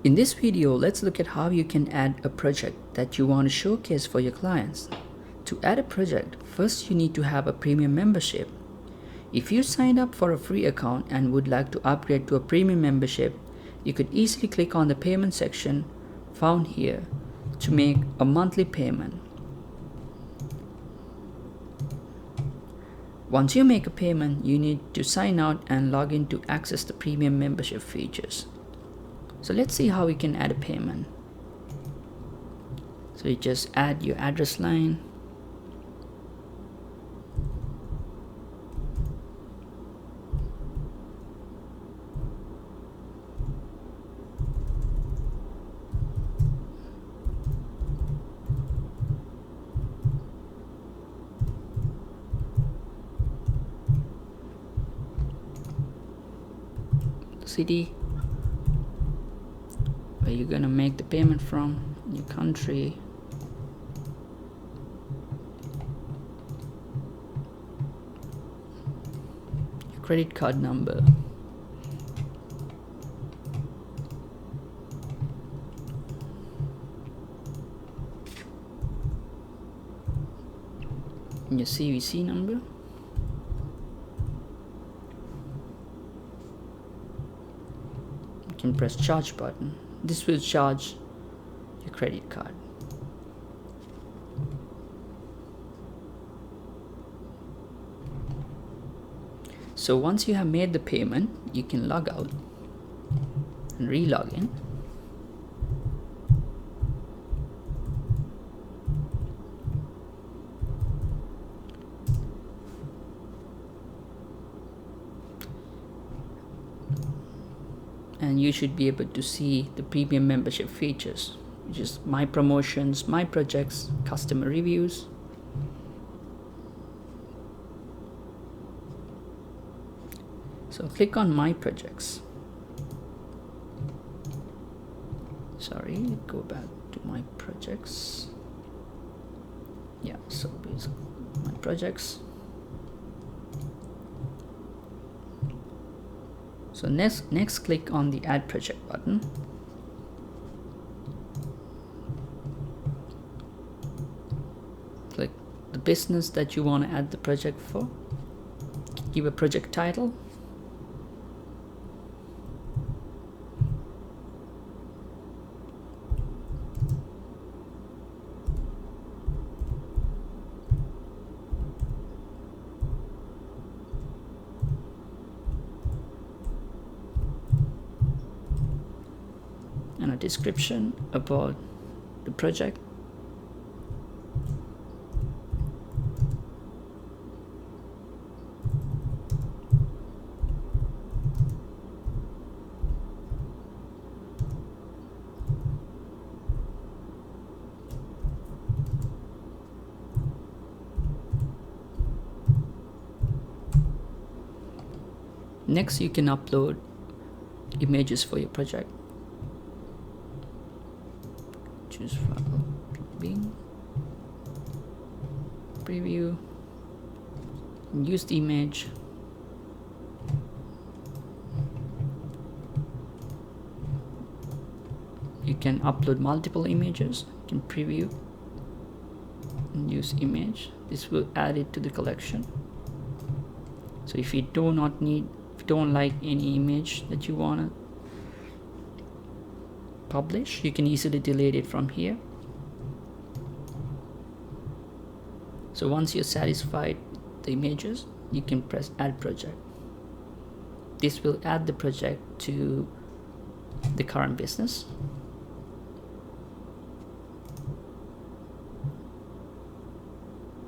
In this video, let's look at how you can add a project that you want to showcase for your clients. To add a project, first you need to have a premium membership. If you signed up for a free account and would like to upgrade to a premium membership, you could easily click on the payment section found here to make a monthly payment. Once you make a payment, you need to sign out and log in to access the premium membership features. So let's see how we can add a payment. So you just add your address line. City where you're gonna make the payment from, your country, your credit card number, and your CVC number. You can press charge button. This will charge your credit card. So once you have made the payment, you can log out and re-log in. And you should be able to see the premium membership features, which is my promotions, my projects, customer reviews. So click on my projects. Sorry, go back to my projects. Yeah, so basically my projects. So next click on the add project button. Click the business that you want to add the project for. Give a project title. And a description about the project. Next, you can upload images for your project. Choose file, Bing, preview, and use the image. You can upload multiple images. You can preview and use image. This will add it to the collection. So if you don't like any image that you want to publish, you can easily delete it from here. So once you're satisfied with the images, you can press add project. This will add the project to the current business.